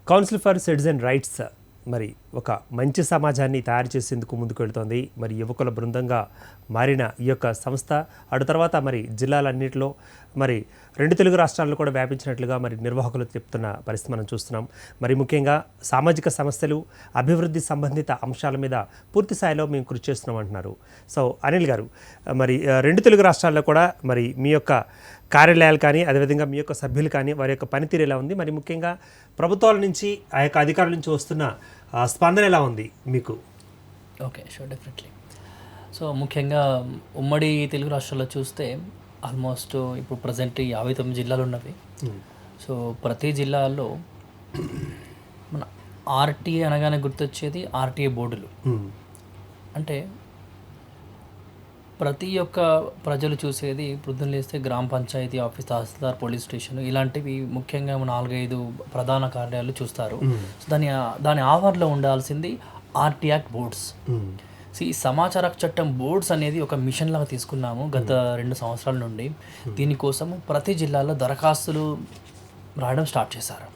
Council for citizen rights మరి ఒక మంచి సమాజాన్ని తయారు చేసేందుకు ముందుకు వెళుతోంది. మరి యువకుల బృందంగా మారిన ఈ యొక్క సంస్థ అటు తర్వాత మరి జిల్లాలన్నింటిలో మరి 2 తెలుగు రాష్ట్రాల్లో కూడా వ్యాపించినట్లుగా మరి నిర్వాహకులు చెప్తున్న పరిస్థితి మనం చూస్తున్నాం. మరి ముఖ్యంగా సామాజిక సమస్యలు, అభివృద్ధి సంబంధిత అంశాల మీద పూర్తి స్థాయిలో మేము కృషి చేస్తున్నాం అంటున్నారు. సో అనిల్ గారు, మరి 2 తెలుగు రాష్ట్రాల్లో కూడా మరి మీ యొక్క కార్యాలయాలు కానీ అదేవిధంగా మీ యొక్క సభ్యులు కానీ వారి యొక్క పనితీరు ఎలా ఉంది, మరి ముఖ్యంగా ప్రభుత్వాల నుంచి ఆ యొక్క అధికారుల నుంచి వస్తున్న స్పందన ఎలా ఉంది మీకు? Okay, sure, definitely. సో ముఖ్యంగా ఉమ్మడి తెలుగు రాష్ట్రాల్లో చూస్తే ఆల్మోస్ట్ ఇప్పుడు ప్రజెంట్ 59 జిల్లాలు ఉన్నవి. సో ప్రతి జిల్లాలో మన ఆర్టీఏ అనగానే గుర్తొచ్చేది ఆర్టీఏ బోర్డులు. అంటే ప్రతి ఒక్క ప్రజలు చూసేది పొద్దున్న లేస్తే గ్రామ పంచాయతీ ఆఫీస్, తహసీల్దార్, పోలీస్ స్టేషన్ ఇలాంటివి ముఖ్యంగా 4-5 ప్రధాన కార్యాలయాలు చూస్తారు. సో దాని ఆవరణలో ఉండాల్సింది ఆర్టీ యాక్ట్ బోర్డ్స్. ఈ సమాచార చట్టం బోర్డ్స్ అనేది ఒక మిషన్ లాగా తీసుకున్నాము గత 2 సంవత్సరాల నుండి. దీనికోసము ప్రతి జిల్లాలో దరఖాస్తులు రాయడం స్టార్ట్ చేశారు.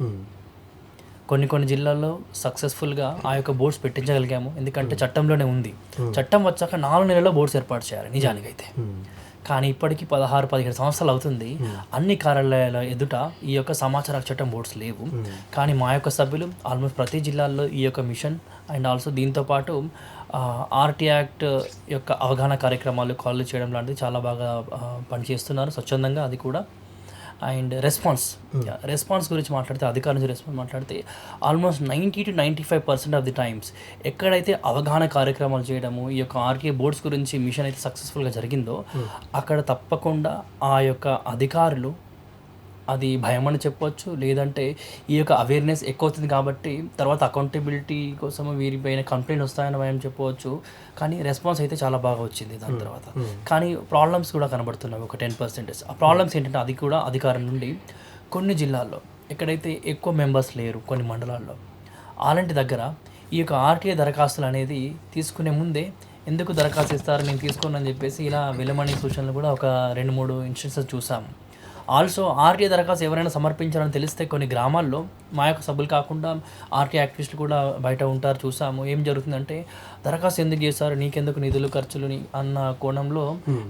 కొన్ని జిల్లాల్లో సక్సెస్ఫుల్గా ఆ యొక్క బోర్డ్స్ పెట్టించగలిగాము, ఎందుకంటే చట్టంలోనే ఉంది. చట్టం వచ్చాక 4 నెలల్లో బోర్డ్స్ ఏర్పాటు చేయాలి నిజానికైతే. కానీ ఇప్పటికీ 16-17 సంవత్సరాలు అవుతుంది. అన్ని కార్యాలయాల ఎదుట ఈ యొక్క సమాచార చట్టం బోర్డ్స్ లేవు. కానీ మా యొక్క సభ్యులు ఆల్మోస్ట్ ప్రతి జిల్లాల్లో ఈ యొక్క మిషన్ అండ్ ఆల్సో దీంతోపాటు ఆర్టీ యాక్ట్ యొక్క అవగాహన కార్యక్రమాలు కాల్ చేయడం లాంటివి చాలా బాగా పనిచేస్తున్నారు స్వచ్ఛందంగా. అది కూడా అండ్ రెస్పాన్స్ గురించి మాట్లాడితే, అధికారుల నుంచి రెస్పాన్స్ మాట్లాడితే ఆల్మోస్ట్ 90-95% ఆఫ్ ది టైమ్స్ ఎక్కడైతే అవగాహన కార్యక్రమాలు చేయడము ఈ యొక్క ఆర్టీఏ బోర్డ్స్ గురించి మిషన్ అయితే సక్సెస్ఫుల్గా జరిగిందో అక్కడ తప్పకుండా ఆ యొక్క అధికారులు, అది భయం అని చెప్పవచ్చు, లేదంటే ఈ యొక్క అవేర్నెస్ ఎక్కువ అవుతుంది కాబట్టి తర్వాత అకౌంటబిలిటీ కోసం వీరిపైన కంప్లైంట్ వస్తాయని భయం చెప్పవచ్చు. కానీ రెస్పాన్స్ అయితే చాలా బాగా వచ్చింది దాని తర్వాత. కానీ ప్రాబ్లమ్స్ కూడా కనబడుతున్నాయి ఒక 10%. ఆ ప్రాబ్లమ్స్ ఏంటంటే అది కూడా అధికారం నుండి కొన్ని జిల్లాల్లో ఎక్కడైతే ఎక్కువ మెంబర్స్ లేరు, కొన్ని మండలాల్లో అలాంటి దగ్గర ఈ యొక్క ఆర్టీఏ దరఖాస్తులు అనేది తీసుకునే ముందే ఎందుకు దరఖాస్తు ఇస్తారు, నేను తీసుకోను అని చెప్పేసి ఇలా వెలమని సూచనలు కూడా ఒక 2-3 ఇన్స్టెన్సెస్ చూసాము. ఆల్సో ఆర్టీఏ దరఖాస్తు ఎవరైనా సమర్పించాలని తెలిస్తే కొన్ని గ్రామాల్లో మా యొక్క సభ్యులు కాకుండా ఆర్టీఏ యాక్టివిస్టులు కూడా బయట ఉంటారు, చూసాము. ఏం జరుగుతుందంటే దరఖాస్తు ఎందుకు చేస్తారు, నీకెందుకు నిధులు ఖర్చులు అన్న కోణంలో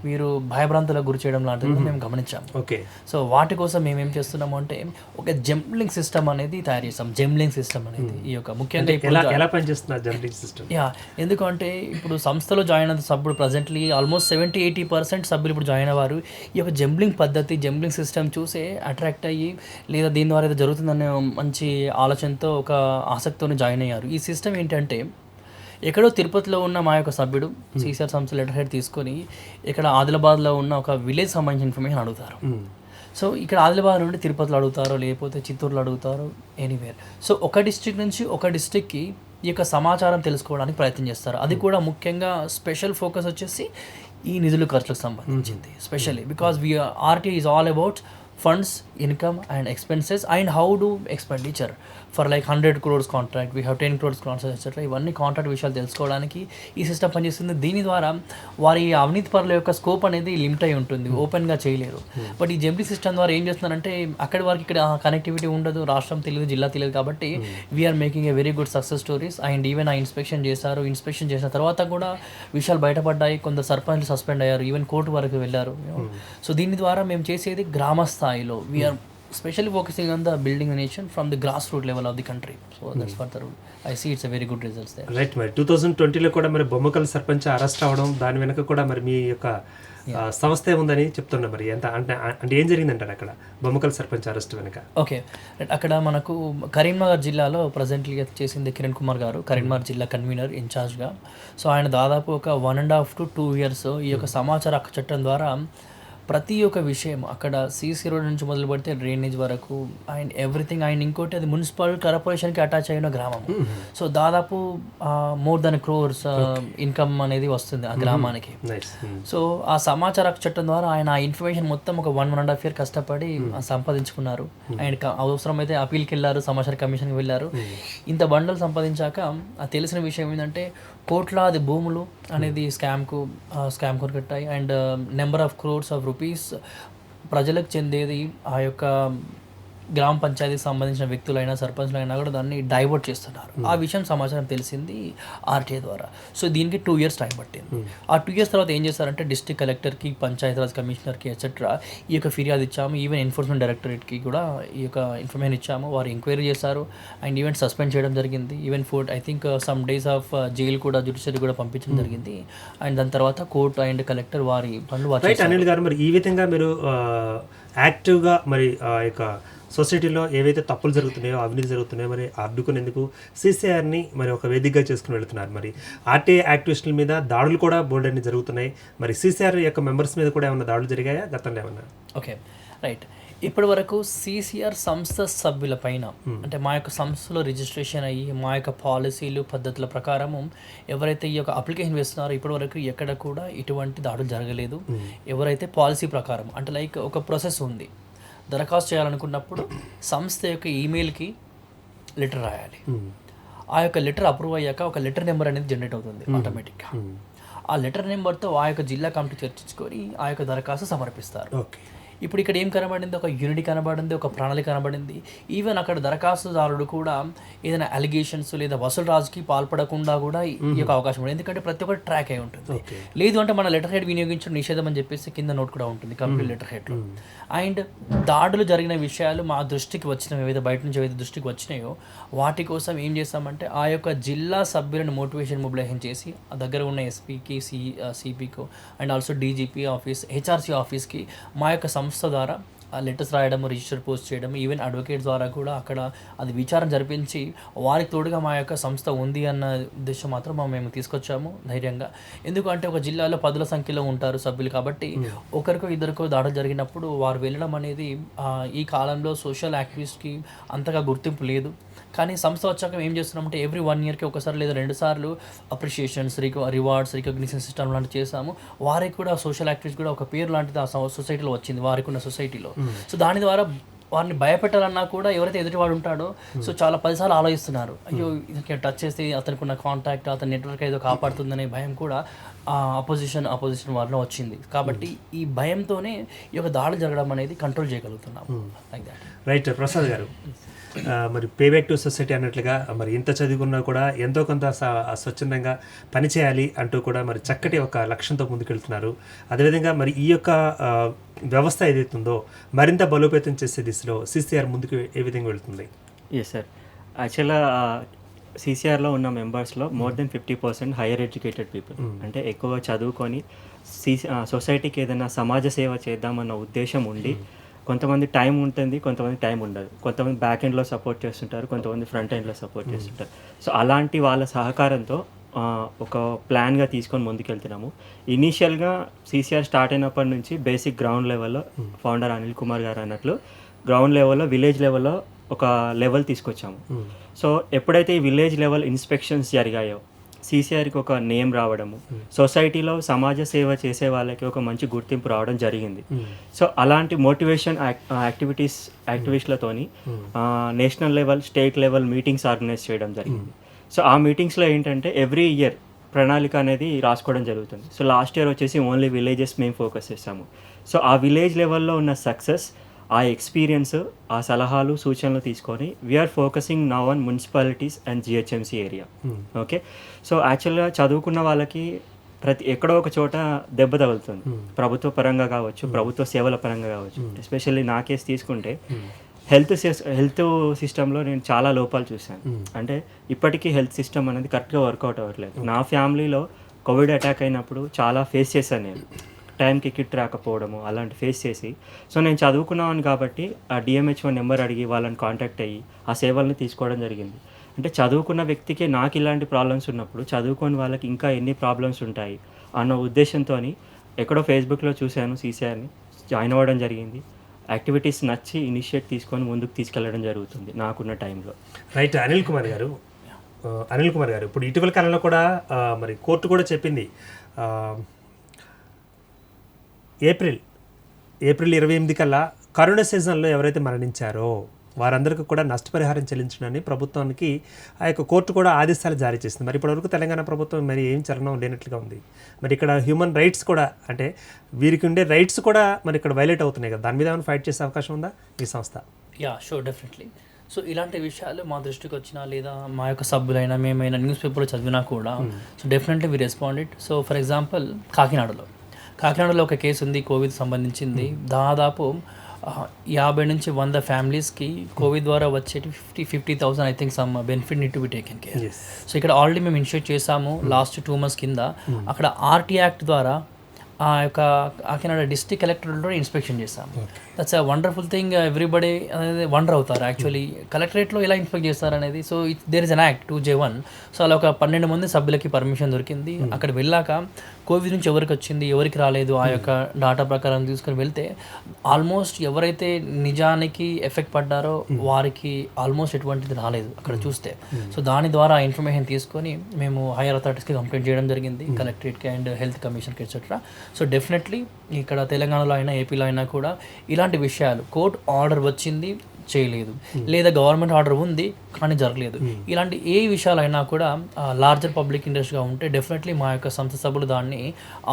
వీరు భయభ్రాంతులకు గురి చేయడం లాంటివి మేము గమనించాము. ఓకే, సో వాటి కోసం మేము ఏం చేస్తున్నాము అంటే ఒక జంబ్లింగ్ సిస్టమ్ అనేది తయారు చేస్తాం. జంబ్లింగ్ సిస్టమ్ అనేది ఈ యొక్క ముఖ్యంగా ఎలా పనిచేస్తున్నారు జంబ్లింగ్ సిస్టమ్? ఎందుకంటే ఇప్పుడు సంస్థలో జాయిన్ అయిన సభ్యుడు ప్రజెంట్లీ ఆల్మోస్ట్ 70-80% సభ్యులు ఇప్పుడు జాయిన్ అవ్వారు. ఈ యొక్క జంబ్లింగ్ పద్ధతి, జంబ్లింగ్ సిస్టమ్ చూసే అట్రాక్ట్ అయ్యి లేదా దీని ద్వారా ఏదో జరుగుతుందనే మంచి ఆలోచనతో ఒక ఆసక్తితో జాయిన్ అయ్యారు. ఈ సిస్టమ్ ఏంటంటే ఎక్కడో తిరుపతిలో ఉన్న మా యొక్క సభ్యుడు సీసీఆర్ సంస్థ లెటర్ హెడ్ తీసుకొని ఇక్కడ ఆదిలాబాద్లో ఉన్న ఒక విలేజ్ సంబంధించిన ఇన్ఫర్మేషన్ అడుగుతారు. సో ఇక్కడ ఆదిలాబాద్ నుండి తిరుపతిలో అడుగుతారో లేకపోతే చిత్తూరులో అడుగుతారో ఎనీవేర్. సో ఒక డిస్ట్రిక్ట్ నుంచి ఒక డిస్ట్రిక్ట్కి ఈ యొక్క సమాచారం తెలుసుకోవడానికి ప్రయత్నం చేస్తారు. అది కూడా ముఖ్యంగా స్పెషల్ ఫోకస్ వచ్చేసి ఈ నిధులు ఖర్చులకు సంబంధించింది. Specially because RTA is all about funds, income and expenses and how do expenditure for like 100 crores contract, we have 10 crores contract etc. ఇవన్నీ కాంట్రాక్ట్ విషయాలు తెలుసుకోవడానికి ఈ సిస్టమ్ పనిచేస్తుంది. దీని ద్వారా వారి అవినీతి పరుల యొక్క స్కోప్ అనేది లిమిట్ అయి ఉంటుంది, ఓపెన్గా చేయలేరు. బట్ ఈ జంబ్లింగ్ సిస్టమ్ ద్వారా ఏం చేస్తున్నారంటే అక్కడి వరకు ఇక్కడ కనెక్టివిటీ ఉండదు, రాష్ట్రం తెలియదు, జిల్లా తెలియదు. కాబట్టి we are making a very good success stories. And even ఆ ఇన్స్పెక్షన్ చేశారు, ఇన్స్పెక్షన్ చేసిన తర్వాత కూడా విషయాలు బయటపడ్డాయి. కొందరు సర్పంచ్లు సస్పెండ్ అయ్యారు, ఈవెన్ కోర్టు వరకు వెళ్ళారు. సో దీని ద్వారా మేము చేసేది గ్రామ స్థాయిలో we are specially focusing on the building a nation from the grassroots level of the country. So that's what I see, it's a very good results there. Right, మరి 2020లో కూడా మరి బొమ్మకల్ సర్పంచ్ అరెస్ట్ అవ్వడం, దాని వెనక కూడా మరి మీ యొక్క సంస్థ ఏముందని చెప్తున్నా. మరి ఎంత అంటే ఏం జరిగిందంటారు అక్కడ బొమ్మకల్ సర్పంచ్ అరెస్ట్ వెనక? ఓకే, అక్కడ మనకు కరీంనగర్ జిల్లాలో ప్రజెంట్లీగా చేసింది కిరణ్ కుమార్ గారు, కరీంనగర్ జిల్లా కన్వీనర్ ఇన్ఛార్జ్గా. సో ఆయన దాదాపు ఒక 1.5 to 2 years ఈ యొక్క సమాచార హక్కు చట్టం ద్వారా ప్రతి ఒక్క విషయం అక్కడ సీసీ రోడ్ నుంచి మొదలు పెడితే డ్రైనేజ్ వరకు అండ్ ఎవ్రీథింగ్. అండ్ ఇంకోటి అది మున్సిపల్ కార్పొరేషన్కి అటాచ్ అయిన గ్రామం. సో దాదాపు మోర్ దెన్ crores ఇన్కమ్ అనేది వస్తుంది ఆ గ్రామానికి. సో ఆ సమాచార చట్టం ద్వారా ఆయన ఆ ఇన్ఫర్మేషన్ మొత్తం ఒక 1.5 year కష్టపడి సంపాదించుకున్నారు. అండ్ అవసరమైతే అపీల్కి వెళ్ళారు, సమాచార కమిషన్కి వెళ్ళారు. ఇంత బండలు సంపాదించాక తెలిసిన విషయం ఏంటంటే కోట్లాది భూములు అనేది స్కామ్ కొరకట్టాయి. And number of crores of rupees ప్రజలకు చెందేది ఆ యొక్క గ్రామ పంచాయతీకి సంబంధించిన వ్యక్తులైనా సర్పంచ్లైనా కూడా దాన్ని డైవర్ట్ చేస్తున్నారు. ఆ విషయం సమాచారం తెలిసింది ఆర్టీఐ ద్వారా. సో దీనికి 2 years టైం పట్టింది. ఆ 2 years తర్వాత ఏం చేశారంటే డిస్ట్రిక్ట్ కలెక్టర్కి, పంచాయతీరాజ్ కమిషనర్కి ఎట్సెట్రా ఈ యొక్క ఫిర్యాదు ఇచ్చాము. ఈవెన్ ఎన్ఫోర్స్మెంట్ డైరెక్టరేట్కి కూడా ఈ యొక్క ఇన్ఫర్మేషన్ ఇచ్చాము. వారు ఎంక్వైరీ చేశారు అండ్ ఈవెన్ సస్పెండ్ చేయడం జరిగింది. Even I think some days of jail కూడా, జ్యుడిషియరీ కూడా పంపించడం జరిగింది. అండ్ దాని తర్వాత కోర్టు అండ్ కలెక్టర్ వారి పనులు వారు రైట్ అనిల్ గారు, మరి ఈ విధంగా మీరు యాక్టివ్గా మరి ఆ యొక్క సొసైటీలో ఏవైతే తప్పులు జరుగుతున్నాయో, అవినీతి జరుగుతున్నాయో మరి అడ్డుకునేందుకు సీసీఆర్ని మరి ఒక వేదికగా చేసుకుని వెళ్తున్నారు. మరి ఆర్టీఐ యాక్టివిస్టుల మీద దాడులు కూడా బోల్డ్ అన్ని జరుగుతున్నాయి. మరి సీసీఆర్ యొక్క మెంబర్స్ మీద కూడా ఏమైనా దాడులు జరిగాయా గతంలో ఏమన్నా? Okay, right. ఇప్పటి వరకు సీసీఆర్ సంస్థ సభ్యుల పైన అంటే మా యొక్క సంస్థలో రిజిస్ట్రేషన్ అయ్యి మా యొక్క పాలసీలు పద్ధతుల ప్రకారము ఎవరైతే ఈ యొక్క అప్లికేషన్ వేస్తున్నారో ఇప్పటి వరకు ఎక్కడ కూడా ఇటువంటి దాడులు జరగలేదు. ఎవరైతే పాలసీ ప్రకారం అంటే లైక్ ఒక ప్రాసెస్ ఉంది, దరఖాస్తు చేయాలనుకున్నప్పుడు సంస్థ యొక్క ఈమెయిల్కి లెటర్ రాయాలి. ఆ యొక్క లెటర్ అప్రూవ్ అయ్యాక ఒక లెటర్ నెంబర్ అనేది జనరేట్ అవుతుంది ఆటోమేటిక్గా. ఆ లెటర్ నెంబర్తో ఆ యొక్క జిల్లా కమిటీ చర్చించుకొని ఆ యొక్క దరఖాస్తు సమర్పిస్తారు. ఇప్పుడు ఇక్కడ ఏం కనబడింది? ఒక యూనిటీ కనబడింది, ఒక ప్రణాళిక కనబడింది. ఈవెన్ అక్కడ దరఖాస్తుదారుడు కూడా ఏదైనా అలిగేషన్స్ లేదా వసూలు రాజుకి పాల్పడకుండా కూడా ఈ యొక్క అవకాశం ఉంది. ఎందుకంటే ప్రతి ఒక్కటి ట్రాక్ అయి ఉంటుంది. లేదు అంటే మన లెటర్ హెడ్ వినియోగించడం నిషేధం అని చెప్పేసి కింద నోట్ కూడా ఉంటుంది కంప్లీట్ లెటర్ హెడ్లో. అండ్ దాడులు జరిగిన విషయాలు మా దృష్టికి వచ్చినవి, ఏవైతే బయట నుంచి ఏవైతే దృష్టికి వచ్చినాయో వాటి కోసం ఏం చేస్తామంటే ఆ యొక్క జిల్లా సభ్యులను మోటివేషన్ మొబిలైజేషన్ చేసి ఆ దగ్గర ఉన్న ఎస్పీకి, సిపికో and also DGP office, HRC ఆఫీస్కి మా యొక్క సంస్థ ద్వారా లెటర్స్ రాయడం, రిజిస్టర్ పోస్ట్ చేయడం, ఈవెన్ అడ్వకేట్ ద్వారా కూడా అక్కడ అది విచారణ జరిపించి వారికి తోడుగా మా యొక్క సంస్థ ఉంది అన్న ఉద్దేశం మాత్రం మేము తీసుకొచ్చాము ధైర్యంగా. ఎందుకంటే ఒక జిల్లాలో 10ల సంఖ్యలో ఉంటారు సభ్యులు కాబట్టి ఒకరికో ఇద్దరికో దాడులు జరిగినప్పుడు వారు వెళ్ళడం అనేది ఈ కాలంలో సోషల్ యాక్టివిస్ట్కి అంతగా గుర్తింపు లేదు. కానీ సంస్థ వచ్చాక ఏం చేస్తున్నామంటే ఎవ్రీ 1 yearకి ఒకసారి లేదా 2 సార్లు అప్రిషియేషన్స్, రివార్డ్స్, రికగ్నిషన్ సిస్టమ్ లాంటివి చేసాము. వారికి కూడా సోషల్ యాక్టివిస్ట్ కూడా ఒక పేరు లాంటిది ఆ సొసైటీలో వచ్చింది, వారికి ఉన్న సొసైటీలో. సో దాని ద్వారా వారిని భయపెట్టాలన్నా కూడా ఎవరైతే ఎదుటివాడు ఉంటాడో సో చాలా 10 సార్లు ఆలోచిస్తున్నారు. అయ్యో ఇతనికి టచ్ చేస్తే అతనికి ఉన్న కాంటాక్ట్, అతని నెట్వర్క్ ఏదో కాపాడుతుందనే భయం కూడా అపోజిషన్ వారిలో వచ్చింది. కాబట్టి ఈ భయంతోనే ఈ యొక్క దాడులు జరగడం అనేది కంట్రోల్ చేయగలుగుతున్నాం. Like that. Right Prasad garu, మరి పేబ్యాక్ టు సొసైటీ అన్నట్లుగా మరి ఇంత చదువుకున్నా కూడా ఎంతో కొంత స్వచ్ఛందంగా పనిచేయాలి అంటూ కూడా మరి చక్కటి ఒక లక్ష్యంతో ముందుకెళ్తున్నారు. అదేవిధంగా మరి ఈ యొక్క వ్యవస్థ ఏదైతుందో మరింత బలోపేతం చేసే దిశలో సీసీఆర్ ముందుకు ఏ విధంగా వెళ్తుంది? ఎస్ సార్, యాక్చువల్గా సీసీఆర్లో ఉన్న మెంబర్స్లో more than 50% higher educated people, అంటే ఎక్కువ చదువుకొని సొసైటీకి ఏదైనా సమాజ సేవ చేద్దామన్న ఉద్దేశం ఉండి కొంతమంది టైం ఉంటుంది, కొంతమంది టైం ఉండదు. కొంతమంది బ్యాక్ ఎండ్లో సపోర్ట్ చేస్తుంటారు, కొంతమంది ఫ్రంట్ ఎండ్లో సపోర్ట్ చేస్తుంటారు. సో అలాంటి వాళ్ళ సహకారంతో ఒక ప్లాన్గా తీసుకొని ముందుకెళ్తున్నాము. ఇనీషియల్గా సీసీఆర్ స్టార్ట్ అయినప్పటి నుంచి బేసిక్ గ్రౌండ్ లెవెల్లో ఫౌండర్ అనిల్ కుమార్ గారు అన్నట్లు గ్రౌండ్ లెవెల్లో, విలేజ్ లెవెల్లో ఒక లెవెల్ తీసుకొచ్చాము. సో ఎప్పుడైతే ఈ విలేజ్ లెవెల్ ఇన్స్పెక్షన్స్ జరిగాయో సీసీఆర్కి ఒక నేమ్ రావడము, సొసైటీలో సమాజ సేవ చేసే వాళ్ళకి ఒక మంచి గుర్తింపు రావడం జరిగింది. సో అలాంటి మోటివేషన్ యాక్టివిస్టులతోని national level, state level meetings organize చేయడం జరిగింది. సో ఆ మీటింగ్స్లో ఏంటంటే ఎవ్రీ ఇయర్ ప్రణాళిక అనేది రాసుకోవడం జరుగుతుంది. సో లాస్ట్ ఇయర్ వచ్చేసి ఓన్లీ విలేజెస్ మేము ఫోకస్ చేస్తాము. సో ఆ విలేజ్ లెవెల్లో ఉన్న సక్సెస్, ఆ ఎక్స్పీరియన్స్, ఆ సలహాలు, సూచనలు తీసుకొని we are focusing now on municipalities and GHMC area. Okay, so యాక్చువల్గా చదువుకున్న వాళ్ళకి ఎక్కడో ఒక చోట దెబ్బ తగులుతుంది, ప్రభుత్వ పరంగా కావచ్చు, ప్రభుత్వ సేవల పరంగా కావచ్చు. ఎస్పెషల్లీ నా కేసు తీసుకుంటే హెల్త్ సిస్టంలో నేను చాలా లోపాలు చూశాను. అంటే ఇప్పటికీ హెల్త్ సిస్టమ్ అనేది కరెక్ట్గా వర్కౌట్ అవ్వట్లేదు. నా ఫ్యామిలీలో కోవిడ్ అటాక్ అయినప్పుడు చాలా ఫేస్ చేశాను నేను, టైంకి కిట్ రాకపోవడము అలాంటి ఫేస్ చేసి. సో నేను చదువుకున్నాను కాబట్టి ఆ డిఎంహెచ్ఓ నెంబర్ అడిగి వాళ్ళని కాంటాక్ట్ అయ్యి ఆ సేవలను తీసుకోవడం జరిగింది. అంటే చదువుకున్న వ్యక్తికి నాకు ఇలాంటి ప్రాబ్లమ్స్ ఉన్నప్పుడు చదువుకోని వాళ్ళకి ఇంకా ఎన్ని ప్రాబ్లమ్స్ ఉంటాయి అన్న ఉద్దేశంతో ఎక్కడో ఫేస్బుక్లో చూశాను, సీసీఆర్ని జాయిన్ అవ్వడం జరిగింది. యాక్టివిటీస్ నచ్చి ఇనిషియేట్ తీసుకొని ముందుకు తీసుకెళ్ళడం జరుగుతుంది నాకున్న టైంలో. రైట్. అనిల్ కుమార్ గారు, ఇప్పుడు ఇటీవల కాలంలో కూడా మరి కోర్టు కూడా చెప్పింది ఏప్రిల్ 28 కల్లా కరోనా సీజన్లో ఎవరైతే మరణించారో వారందరికీ కూడా నష్టపరిహారం చెల్లించడాన్ని ప్రభుత్వానికి ఆ యొక్క కోర్టు కూడా ఆదేశాలు జారీ చేసింది. మరి ఇప్పటివరకు తెలంగాణ ప్రభుత్వం మరి ఏం చలనం లేనట్లుగా ఉంది. మరి ఇక్కడ హ్యూమన్ రైట్స్ కూడా, అంటే వీరికి ఉండే రైట్స్ కూడా మరి ఇక్కడ వైలేట్ అవుతున్నాయి కదా, దాని మీద ఏమైనా ఫైట్ చేసే అవకాశం ఉందా ఈ సంస్థ? Yeah sure definitely. సో ఇలాంటి విషయాలు మా దృష్టికి వచ్చినా లేదా మా యొక్క సభ్యులైనా మేమైనా న్యూస్ పేపర్లో చదివినా కూడా so definitely we responded. So for example కాకినాడలో ఒక కేసు ఉంది కోవిడ్ సంబంధించింది. దాదాపు 50 నుంచి 100 ఫ్యామిలీస్కి కోవిడ్ ద్వారా వచ్చేటి 50,000 I think some benefit need to be taken care. So ఇక్కడ ఆల్రెడీ మేము ఇనిషియేట్ చేసాము లాస్ట్ 2 months కింద. అక్కడ ఆర్టీ యాక్ట్ ద్వారా ఆ యొక్క కాకినాడ డిస్ట్రిక్ట్ కలెక్టరేట్లో ఇన్స్పెక్షన్ చేస్తాము. That's a wonderful thing. Everybody అనేది వండర్ అవుతారు యాక్చువల్లీ కలెక్టరేట్లో ఎలా ఇన్స్పెక్ట్ చేస్తారు అనేది. So there is an act 2J1. సో అలా ఒక 12 మంది సభ్యులకి పర్మిషన్ దొరికింది. అక్కడ వెళ్ళాక కోవిడ్ నుంచి ఎవరికి వచ్చింది ఎవరికి రాలేదు ఆ యొక్క డాటా ప్రకారం తీసుకొని వెళ్తే ఆల్మోస్ట్ ఎవరైతే నిజానికి ఎఫెక్ట్ పడ్డారో వారికి ఆల్మోస్ట్ ఎటువంటిది రాలేదు అక్కడ చూస్తే. సో దాని ద్వారా ఆ ఇన్ఫర్మేషన్ తీసుకొని మేము హైయర్ అథారిటీస్కి కంప్లైంట్ చేయడం జరిగింది, కలెక్టరేట్కి అండ్ హెల్త్ కమిషన్కి ఎట్సెట్రా. సో డెఫినెట్లీ ఇక్కడ తెలంగాణలో అయినా ఏపీలో అయినా కూడా ఇలాంటి విషయాలు కోర్ట్ ఆర్డర్ వచ్చింది చేయలేదు, లేదా గవర్నమెంట్ ఆర్డర్ ఉంది కానీ జరగలేదు, ఇలాంటి ఏ విషయాలైనా కూడా లార్జర్ పబ్లిక్ ఇంట్రెస్ట్గా ఉంటే డెఫినెట్లీ మా యొక్క సంస్థ సభ్యులు దాన్ని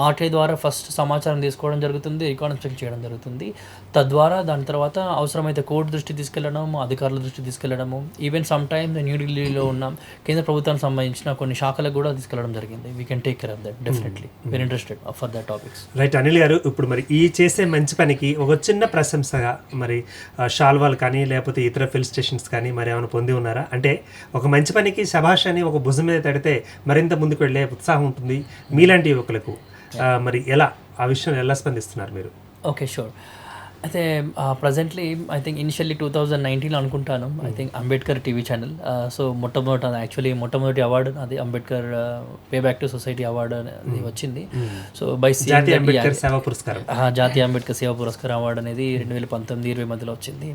ఆర్టీఐ ద్వారా ఫస్ట్ సమాచారం తీసుకోవడం జరుగుతుంది, రికార్డ్ చెక్ చేయడం జరుగుతుంది. తద్వారా దాని తర్వాత అవసరమైతే కోర్టు దృష్టి తీసుకెళ్లడము, అధికారుల దృష్టి తీసుకెళ్లడము, ఈవెన్ సమ్ టైమ్స్ న్యూఢిల్లీలో ఉన్న కేంద్ర ప్రభుత్వానికి సంబంధించిన కొన్ని శాఖలకు కూడా తీసుకెళ్లడం జరిగింది. We can take care of that. Definitely very interested for that topics. Right Anil గారు, ఇప్పుడు మరి ఈ చేసే మంచి పనికి ఒక చిన్న ప్రశంసగా మరి షాల్వాలు కానీ లేకపోతే ఇతర ఫిల్ స్టేషన్స్ కానీ మరి ఏమైనా పొంది ఉన్నారా? అంటే ఒక మంచి పనికి శభాష్ అని ఒక భుజం మీద తడితే మరింత ముందుకు వెళ్ళే ఉత్సాహం ఉంటుంది మీలాంటి యువకులకు. మరి ఎలా ఆ విషయం ఎలా స్పందిస్తున్నారు మీరు? Okay sure. అయితే ప్రజెంట్లీ ఐ థింక్ ఇనిషియల్లీ 2019 అనుకుంటాను, I think Ambedkar TV channel. So మొట్టమొదటి అవార్డు అది Ambedkar pay back to society award అనేది వచ్చింది. సో బై జాతీయ అంబేద్కర్ సేవా పురస్కారం, జాతీయ అంబేద్కర్ సేవా పురస్కారం అవార్డు అనేది 2019-20 మధ్యలో వచ్చింది.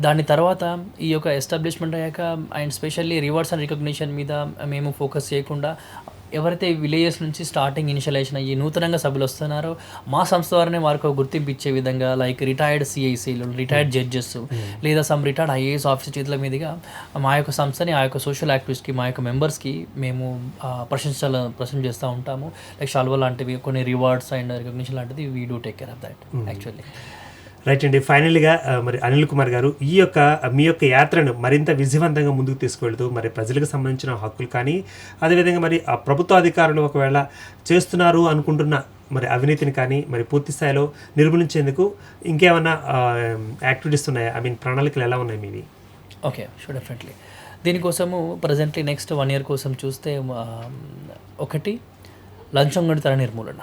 దాని తర్వాత ఈ యొక్క ఎస్టాబ్లిష్మెంట్ అయ్యాక and specially rewards and recognition మీద మేము ఫోకస్ చేయకుండా ఎవరైతే విలేజెస్ నుంచి స్టార్టింగ్ ఇనిషియలైజేషన్ అయ్యి నూతనంగా సభ్యులు వస్తున్నారో మా సంస్థ ద్వారానే వారికి ఒక గుర్తింపు ఇచ్చే విధంగా లైక్ రిటైర్డ్ సిఐసీలు, రిటైర్డ్ జడ్జెస్ లేదా సమ్ రిటైర్డ్ ఐఏఎస్ ఆఫీసర్ చేతుల మీదుగా మా యొక్క సంస్థని ఆ యొక్క సోషల్ యాక్టివిస్ట్కి మా యొక్క మెంబర్స్కి మేము ప్రశంస చేస్తూ ఉంటాము. లైక్ షాల్వా లాంటివి కొన్ని రివార్డ్స్ అండ్ రికగ్నిషన్ లాంటిది we do take care of that actually. Right అండి. ఫైనల్గా మరి అనిల్ కుమార్ గారు, మీ యొక్క యాత్రను మరింత విజయవంతంగా ముందుకు తీసుకువెళ్తూ మరి ప్రజలకు సంబంధించిన హక్కులు కానీ అదేవిధంగా మరి ఆ ప్రభుత్వ అధికారులు ఒకవేళ చేస్తున్నారు అనుకుంటున్న మరి అవినీతిని కానీ మరి పూర్తి స్థాయిలో నిర్మూలించేందుకు ఇంకేమైనా యాక్టివిటీస్ ఉన్నాయా? ఐ మీన్ ప్రణాళికలు ఎలా ఉన్నాయి మీవి? Okay sure definitely. దీనికోసము ప్రజెంట్లీ నెక్స్ట్ 1 year కోసం చూస్తే ఒకటి లంచం గొండితన నిర్మూలన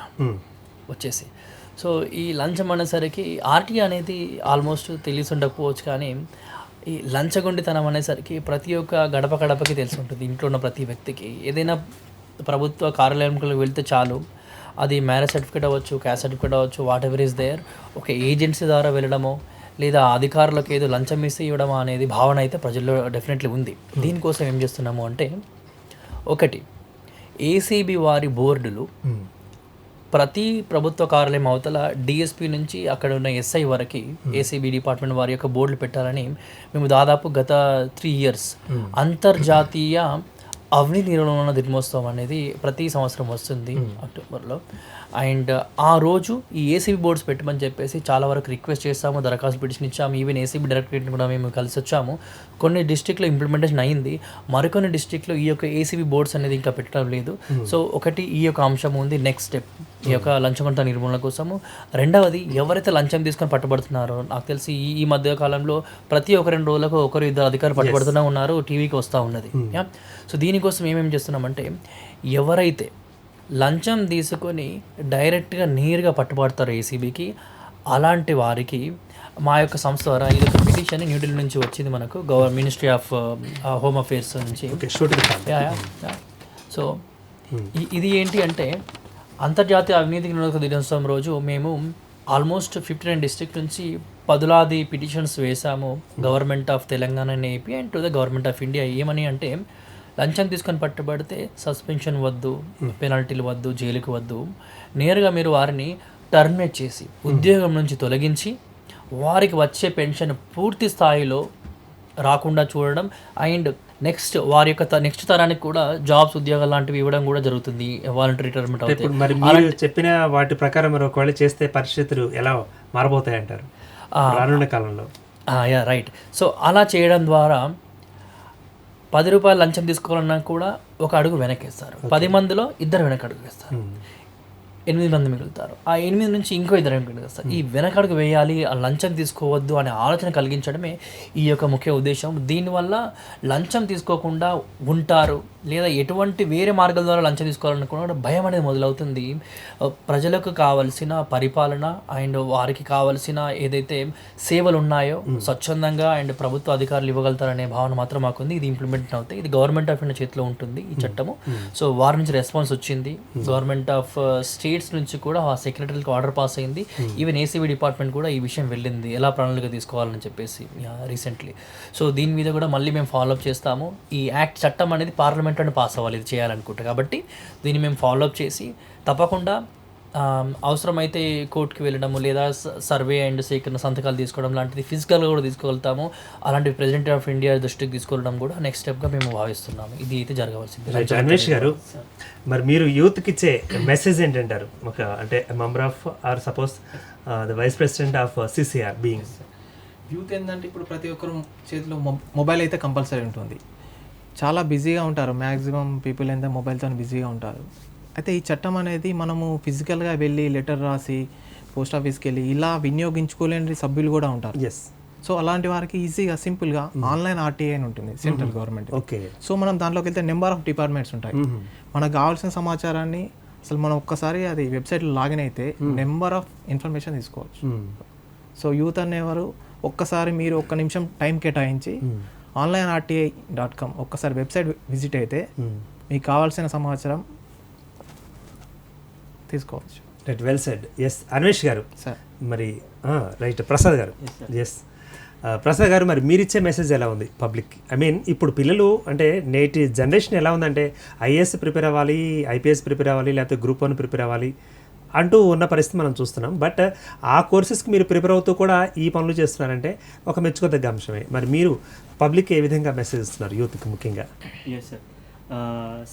వచ్చేసి. సో ఈ లంచం అనేసరికి ఆర్టీఐ అనేది ఆల్మోస్ట్ తెలిసి ఉండకపోవచ్చు, కానీ ఈ లంచగొండితనం అనేసరికి ప్రతి ఒక్క గడపకి తెలిసి ఉంటుంది. ఇంట్లో ఉన్న ప్రతి వ్యక్తికి ఏదైనా ప్రభుత్వ కార్యాలయంకి వెళ్తే చాలు, అది మ్యారేజ్ సర్టిఫికేట్ అవ్వచ్చు, క్యాస్ట్ సర్టిఫికేట్ అవ్వచ్చు, వాట్ ఎవర్ ఈస్ దేర్, ఒక ఏజెన్సీ ద్వారా వెళ్ళడమో లేదా అధికారులకు ఏదో లంచం ఇస్తే ఇవ్వడమో అనేది భావన అయితే ప్రజల్లో డెఫినెట్లీ ఉంది. దీనికోసం ఏం చేస్తున్నాము అంటే ఒకటి ఏసీబీ వారి బోర్డులు ప్రతి ప్రభుత్వ కార్యాలయం అవతల డిఎస్పీ నుంచి అక్కడ ఉన్న ఎస్ఐ వరకు ఏసీబీ డిపార్ట్మెంట్ వారి యొక్క బోర్డులు పెట్టాలని మేము దాదాపు గత 3 years అంతర్జాతీయ అవినీతి నిర్మూలన దినోత్సవం అనేది ప్రతి సంవత్సరం వస్తుంది అక్టోబర్లో. అండ్ ఆ రోజు ఈ ఏసీబీ బోర్డ్స్ పెట్టమని చెప్పేసి చాలా వరకు రిక్వెస్ట్ చేస్తాము, దరఖాస్తు పిటిషన్ ఇచ్చాము, ఈవెన్ ఏసీబీ డైరెక్టరేట్ని కూడా మేము కలిసి వచ్చాము. కొన్ని డిస్ట్రిక్ట్లో ఇంప్లిమెంటేషన్ అయింది, మరికొన్ని డిస్ట్రిక్ట్లో ఈ యొక్క ఏసీబీ బోర్డ్స్ అనేది ఇంకా పెట్టడం లేదు. సో ఒకటి ఈ యొక్క అంశం ఉంది నెక్స్ట్ స్టెప్ ఈ యొక్క లంచగొండితన నిర్మూలన కోసము. రెండవది ఎవరైతే లంచం తీసుకొని పట్టుబడుతున్నారో, నాకు తెలిసి ఈ మధ్య కాలంలో ప్రతి 1-2 రోజులకు 1-2 అధికారులు పట్టుబడుతూనే ఉన్నారు, టీవీకి వస్తూ ఉన్నది. సో దీనికోసం ఏమేమి చేస్తున్నామంటే ఎవరైతే లంచం తీసుకొని డైరెక్ట్గా నేరుగా పట్టుబడతారు ఏసీబీకి, అలాంటి వారికి మా యొక్క సంస్థ ద్వారా ఇది ఒక పిటిషన్ న్యూఢిల్లీ నుంచి వచ్చింది మనకు, మినిస్ట్రీ ఆఫ్ హోమ్ అఫేర్స్ నుంచి. సో ఇది ఏంటి అంటే అంతర్జాతీయ అవినీతి నిరోధక దినోత్సవం రోజు మేము ఆల్మోస్ట్ 59 డిస్ట్రిక్ట్ నుంచి 10,000 పిటిషన్స్ వేసాము government of Telangana and AP and to the government of India. ఏమని అంటే లంచం తీసుకొని పట్టుబడితే సస్పెన్షన్ వద్దు, పెనాల్టీలు వద్దు, జైలుకి వద్దు, నేరుగా మీరు వారిని టర్మినేట్ చేసి ఉద్యోగం నుంచి తొలగించి వారికి వచ్చే పెన్షన్ పూర్తి స్థాయిలో రాకుండా చూడడం అండ్ నెక్స్ట్ వారి యొక్క నెక్స్ట్ తరానికి కూడా జాబ్స్, ఉద్యోగాలు లాంటివి ఇవ్వడం కూడా జరుగుతుంది. వాలంటరీ రిటైర్మెంట్ అవుతాయి. మరి మీరు చెప్పిన వాటి ప్రకారం మరి ఒకవేళ చేస్తే పరిస్థితులు ఎలా మారబోతాయి అంటారు రానున్న కాలంలో? Yeah right. సో అలా చేయడం ద్వారా 10 రూపాయలు లంచం తీసుకోవాలన్నా కూడా ఒక అడుగు వెనకేస్తారు. 10 మందిలో ఇద్దరు వెనక అడుగు వేస్తారు. 8 మంది మిగులుతారు. ఆ 8 నుంచి ఇంకో ఇద్దరు మిగులుతారు. ఈ వెనకడుగు వేయాలి, ఆ లంచం తీసుకోవద్దు అనే ఆలోచన కలిగించడమే ఈ యొక్క ముఖ్య ఉద్దేశం. దీనివల్ల లంచం తీసుకోకుండా ఉంటారు, లేదా ఎటువంటి వేరే మార్గాల ద్వారా లంచం తీసుకోవాలనుకున్నా కూడా భయం అనేది మొదలవుతుంది. ప్రజలకు కావలసిన పరిపాలన అండ్ వారికి కావలసిన ఏదైతే సేవలు ఉన్నాయో స్వచ్ఛందంగా అండ్ ప్రభుత్వ అధికారులు ఇవ్వగలుగుతారనే భావన మాత్రం మాకుంది. ఇది ఇంప్లిమెంట్ అవుతాయి. ఇది గవర్నమెంట్ ఆఫ్ ఇండియా చేతిలో ఉంటుంది ఈ చట్టము. సో వారి నుంచి రెస్పాన్స్ వచ్చింది. గవర్నమెంట్ ఆఫ్ స్టేట్స్ నుంచి కూడా ఆ సెక్రటరీకి ఆర్డర్ పాస్ అయింది. ఈవెన్ ఏసీబీ డిపార్ట్మెంట్ కూడా ఈ విషయం వెళ్ళింది, ఎలా ప్రణాళిక తీసుకోవాలని చెప్పేసి రీసెంట్లీ. సో దీని మీద కూడా మళ్ళీ మేము ఫాలోఅప్ చేస్తాము. ఈ యాక్ట్ చట్టం అనేది పార్లమెంట్లోనే పాస్ అవ్వాలి ఇది చేయాలనుకుంటే, కాబట్టి దీన్ని మేము ఫాలోఅప్ చేసి తప్పకుండా అవసరమైతే కోర్టుకి వెళ్ళడము, లేదా సర్వే అండ్ సేకరణ సంతకాలు తీసుకోవడం లాంటిది ఫిజికల్గా కూడా తీసుకోగలుగుతాము. అలాంటి ప్రెసిడెంట్ ఆఫ్ ఇండియా దృష్టికి తీసుకెళ్ళడం కూడా నెక్స్ట్ స్టెప్గా మేము భావిస్తున్నాము. ఇది అయితే జరగవలసింది. అన్వేష్ గారు, మరి మీరు యూత్కి ఇచ్చే మెసేజ్ ఏంటంటారు? ఒక అంటే member of or suppose the vice president of CCR being youth ఏంటంటే ఇప్పుడు ప్రతి ఒక్కరు చేతిలో మొబైల్ అయితే కంపల్సరీ ఉంటుంది. చాలా బిజీగా ఉంటారు, మ్యాక్సిమం పీపుల్ ఏంటంటే మొబైల్తో బిజీగా ఉంటారు. అయితే ఈ చట్టం అనేది మనము ఫిజికల్గా వెళ్ళి లెటర్ రాసి పోస్ట్ ఆఫీస్కి వెళ్ళి ఇలా వినియోగించుకోలేని సభ్యులు కూడా ఉంటారు. ఎస్. సో అలాంటి వారికి ఈజీగా సింపుల్గా ఆన్లైన్ ఆర్టీఐ అని ఉంటుంది సెంట్రల్ గవర్నమెంట్. ఓకే. సో మనం దాంట్లోకి వెళ్తే నెంబర్ ఆఫ్ డిపార్ట్మెంట్స్ ఉంటాయి. మనకు కావాల్సిన సమాచారాన్ని అసలు మనం ఒక్కసారి అది వెబ్సైట్లో లాగిన్ అయితే నెంబర్ ఆఫ్ ఇన్ఫర్మేషన్ తీసుకోవచ్చు. సో యూత్ అనేవారు ఒక్కసారి మీరు ఒక్క నిమిషం టైం కేటాయించి onlineRTI.com ఒక్కసారి వెబ్సైట్ విజిట్ అయితే మీకు కావాల్సిన సమాచారం తీసుకోవచ్చు. Right, well said. Yes Anvesh garu, sir మరి రైట్ ప్రసాద్ గారు. ఎస్ ప్రసాద్ గారు, మరి మీరు ఇచ్చే మెసేజ్ ఎలా ఉంది పబ్లిక్కి? ఐ మీన్ ఇప్పుడు పిల్లలు అంటే నేటి జనరేషన్ ఎలా ఉందంటే ఐఏఎస్ ప్రిపేర్ అవ్వాలి, ఐపీఎస్ ప్రిపేర్ అవ్వాలి, లేకపోతే గ్రూప్ 1 ప్రిపేర్ అవ్వాలి అంటూ ఉన్న పరిస్థితి మనం చూస్తున్నాం. బట్ ఆ కోర్సెస్కి మీరు ప్రిపేర్ అవుతూ కూడా ఈ పనులు చేస్తున్నారంటే ఒక మెచ్చుకోదగ్గ అంశమే. మరి మీరు పబ్లిక్ ఏ విధంగా మెసేజ్ ఇస్తున్నారు యూత్కి ముఖ్యంగా? Yes sir,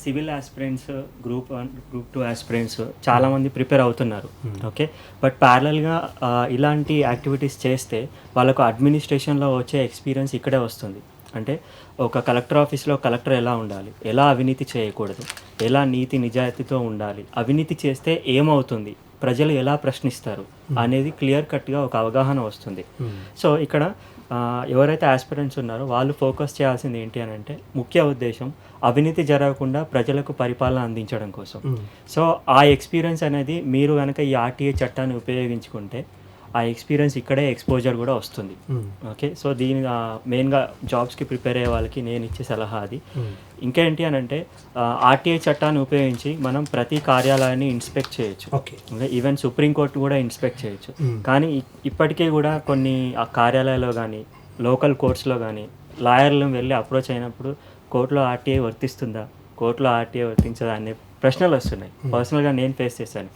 civil aspirants, group 1, group 2 aspirants చాలామంది ప్రిపేర్ అవుతున్నారు. ఓకే, బట్ ప్యారలల్గా ఇలాంటి యాక్టివిటీస్ చేస్తే వాళ్ళకు అడ్మినిస్ట్రేషన్లో వచ్చే ఎక్స్పీరియన్స్ ఇక్కడే వస్తుంది. అంటే ఒక కలెక్టర్ ఆఫీస్లో కలెక్టర్ ఎలా ఉండాలి, ఎలా అవినీతి చేయకూడదు, ఎలా నీతి నిజాయితీతో ఉండాలి, అవినీతి చేస్తే ఏమవుతుంది, ప్రజలు ఎలా ప్రశ్నిస్తారు అనేది క్లియర్ కట్గా ఒక అవగాహన వస్తుంది. సో ఇక్కడ ఎవరైతే ఆస్పిరెంట్స్ ఉన్నారో వాళ్ళు ఫోకస్ చేయాల్సింది ఏంటి అని అంటే ముఖ్య ఉద్దేశం అవినీతి జరగకుండా ప్రజలకు పరిపాలన అందించడం కోసం. సో ఆ ఎక్స్పీరియన్స్ అనేది మీరు కనుక ఈ ఆర్టీఐ చట్టాన్ని ఉపయోగించుకుంటే ఆ ఎక్స్పీరియన్స్ ఇక్కడే ఎక్స్పోజర్ కూడా వస్తుంది. ఓకే, సో దీని మెయిన్గా జాబ్స్కి ప్రిపేర్ అయ్యే వాళ్ళకి నేను ఇచ్చే సలహా అది. ఇంకేంటి అని అంటే ఆర్టీఐ చట్టాన్ని ఉపయోగించి మనం ప్రతి కార్యాలయాన్ని ఇన్స్పెక్ట్ చేయొచ్చు. ఓకే, ఈవెన్ సుప్రీంకోర్టు కూడా ఇన్స్పెక్ట్ చేయొచ్చు. కానీ ఇప్పటికీ కూడా కొన్ని ఆ కార్యాలయాల్లో కానీ లోకల్ కోర్ట్స్లో కానీ లాయర్లను వెళ్ళి అప్రోచ్ అయినప్పుడు కోర్టులో ఆర్టీఐ వర్తిస్తుందా, కోర్టులో ఆర్టీఐ వర్తించదా అనే ప్రశ్నలు వస్తున్నాయి. పర్సనల్గా నేను ఫేస్ చేశాను.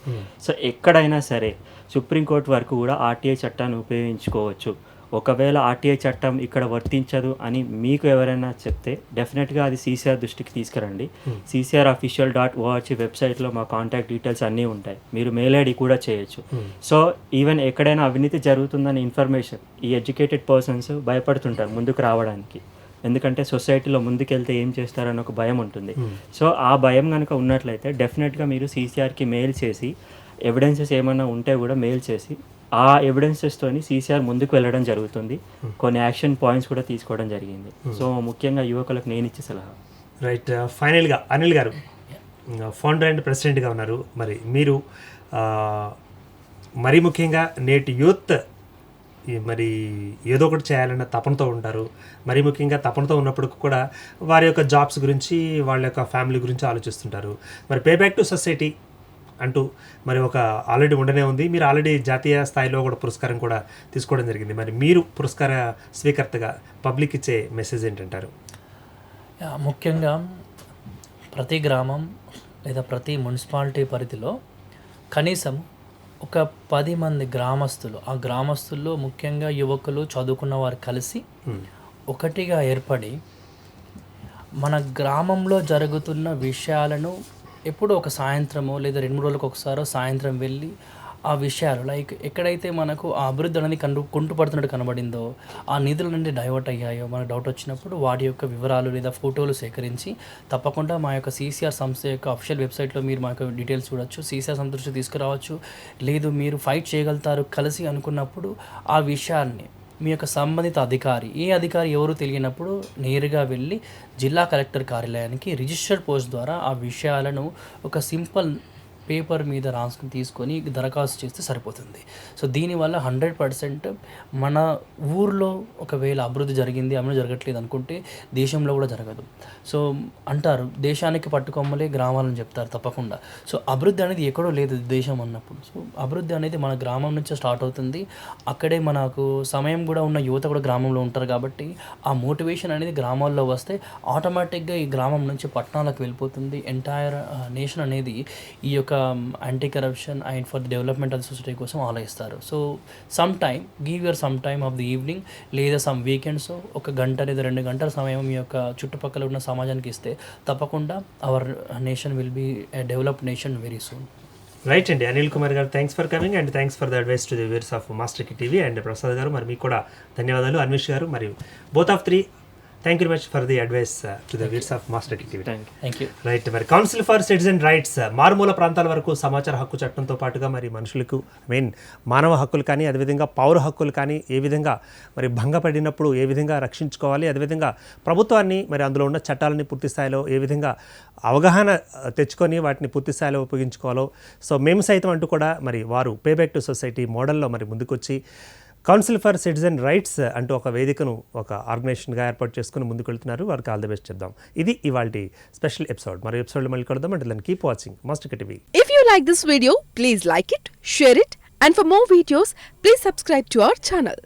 సో ఎక్కడైనా సరే సుప్రీంకోర్టు వరకు కూడా ఆర్టీఐ చట్టాన్ని ఉపయోగించుకోవచ్చు. ఒకవేళ ఆర్టీఐ చట్టం ఇక్కడ వర్తించదు అని మీకు ఎవరైనా చెప్తే డెఫినెట్గా అది సీసీఆర్ దృష్టికి తీసుకురండి. CCRofficial.org వెబ్సైట్లో మా కాంటాక్ట్ డీటెయిల్స్ అన్నీ ఉంటాయి. మీరు మెయిల్ ఐడి కూడా చేయొచ్చు. సో ఈవెన్ ఎక్కడైనా అవినీతి జరుగుతుందని ఇన్ఫర్మేషన్ ఈ ఎడ్యుకేటెడ్ పర్సన్స్ భయపడుతుంటారు ముందుకు రావడానికి. ఎందుకంటే సొసైటీలో ముందుకెళ్తే ఏం చేస్తారని ఒక భయం ఉంటుంది. సో ఆ భయం కనుక ఉన్నట్లయితే డెఫినెట్గా మీరు సీసీఆర్కి మెయిల్ చేసి ఎవిడెన్సెస్ ఏమైనా ఉంటే కూడా మెయిల్ చేసి ఆ ఎవిడెన్సెస్తోని సీసీఆర్ ముందుకు వెళ్ళడం జరుగుతుంది. కొన్ని యాక్షన్ పాయింట్స్ కూడా తీసుకోవడం జరిగింది. సో ముఖ్యంగా యువకులకు నేను ఇచ్చే సలహా. రైట్, ఫైనల్గా అనిల్ గారు, ఫౌండర్ అండ్ ప్రెసిడెంట్గా ఉన్నారు. మరి మీరు మరీ ముఖ్యంగా నేటి యూత్ మరి ఏదో ఒకటి చేయాలన్న తపనతో ఉంటారు. మరీ ముఖ్యంగా తపనతో ఉన్నప్పుడు కూడా వారి యొక్క జాబ్స్ గురించి, వాళ్ళ యొక్క ఫ్యామిలీ గురించి ఆలోచిస్తుంటారు. మరి పే బ్యాక్ టు సొసైటీ అంటూ మరి ఒక ఆల్రెడీ ఉండనే ఉంది. మీరు ఆల్రెడీ జాతీయ స్థాయిలో కూడా పురస్కారం కూడా తీసుకోవడం జరిగింది. మరి మీరు పురస్కార స్వీకర్తగా పబ్లిక్ ఇచ్చే మెసేజ్ ఏంటంటారు? ముఖ్యంగా ప్రతి గ్రామం లేదా ప్రతి మున్సిపాలిటీ పరిధిలో కనీసం ఒక 10 మంది గ్రామస్తులు, ఆ గ్రామస్తుల్లో ముఖ్యంగా యువకులు, చదువుకున్న వారు కలిసి ఒకటిగా ఏర్పడి మన గ్రామంలో జరుగుతున్న విషయాలను ఎప్పుడో ఒక సాయంత్రమో లేదా 2-3 రోజులకు ఒకసారో సాయంత్రం వెళ్ళి ఆ విషయాలు లైక్ ఎక్కడైతే మనకు ఆ అభివృద్ధి అనేది కుంటుపడుతున్నట్టు కనబడిందో, ఆ నిధుల నుండి డైవర్ట్ అయ్యాయో మనకు డౌట్ వచ్చినప్పుడు వాటి యొక్క వివరాలు లేదా ఫోటోలు సేకరించి తప్పకుండా మా యొక్క సీసీఆర్ సంస్థ యొక్క అఫీషియల్ వెబ్సైట్లో మీరు మా యొక్క డీటెయిల్స్ చూడొచ్చు. సీసీఆర్ సంస్థ దృష్టికి తీసుకురావచ్చు. లేదు మీరు ఫైట్ చేయగలుగుతారు కలిసి అనుకున్నప్పుడు ఆ విషయాన్ని మీ యొక్క సంబంధిత అధికారి, ఏ అధికారి ఎవరు తెలియనప్పుడు నేరుగా వెళ్ళి జిల్లా కలెక్టర్ కార్యాలయానికి రిజిస్టర్డ్ పోస్ట్ ద్వారా ఆ విషయాలను ఒక సింపుల్ పేపర్ మీద రాసుకుని తీసుకొని దరఖాస్తు చేస్తే సరిపోతుంది. సో దీనివల్ల 100% మన ఊర్లో ఒకవేళ అభివృద్ధి జరిగింది, అభివృద్ధి జరగట్లేదు అనుకుంటే దేశంలో కూడా జరగదు. సో అంటారు దేశానికి పట్టుకొమ్మలే గ్రామాలను చెప్తారు తప్పకుండా. సో అభివృద్ధి అనేది ఎక్కడో లేదు దేశం అన్నప్పుడు. సో అభివృద్ధి అనేది మన గ్రామం నుంచే స్టార్ట్ అవుతుంది. అక్కడే మనకు సమయం కూడా ఉన్న యువత కూడా గ్రామంలో ఉంటారు కాబట్టి ఆ మోటివేషన్ అనేది గ్రామాల్లో వస్తే ఆటోమేటిక్గా ఈ గ్రామం నుంచి పట్టణాలకు వెళ్ళిపోతుంది. ఎంటైర్ నేషన్ అనేది ఈ యొక్క anti corruption and for the development of the society కోసం ఆలోచిస్తారు. So some time give your some time of the evening లేదా సమ్ వీకెండ్స్ 1 గంట లేదా 2 గంటల సమయం మీ యొక్క చుట్టుపక్కల ఉన్న సమాజానికి ఇస్తే తప్పకుండా our nation will be a developed nation very soon. Right అండి. Anil Kumar garu, thanks for coming and thanks for the advice to the viewers of master key TV. And Prasad garu, మరి మీకు కూడా ధన్యవాదాలు. అన్వేష్ గారు, మరియు both of three thank you very much for the advice to the viewers of master key TV. Thank you. Right. మరి council for citizen rights మారుమూల ప్రాంతాల వరకు సమాచార హక్కు చట్టంతో పాటుగా మరి మనుషులకు మానవ హక్కులు కానీ అదేవిధంగా పౌర హక్కులు కానీ ఏ విధంగా మరి భంగపడినప్పుడు ఏ విధంగా రక్షించుకోవాలి, అదేవిధంగా ప్రభుత్వాన్ని మరి అందులో ఉన్న చట్టాలని పూర్తి స్థాయిలో ఏ విధంగా అవగాహన తెచ్చుకొని వాటిని పూర్తి స్థాయిలో ఉపయోగించుకోవాలో, సో మేము సైతం అంటూ కూడా మరి వారు పే బ్యాక్ టు సొసైటీ మోడల్లో మరి ముందుకొచ్చి కౌన్సిల్ ఫర్ సిటిజన్ రైట్స్ అంటూ ఒక వేదికను ఒక ఆర్గనైజేషన్గా ఏర్పాటు చేసుకుని ముందుకు వెళ్తున్నారు. వారికి ఆల్ ది బెస్ట్ చెప్దాం. ఇది ఇవాల్టి స్పెషల్ ఎపిసోడ్. మరి ఎపిసోడ్లో మళ్ళీ కలుద్దాం. అంటే దాన్ని keep watching master TV. If you like this video, please like it, share it, and for more videos, please subscribe to our channel.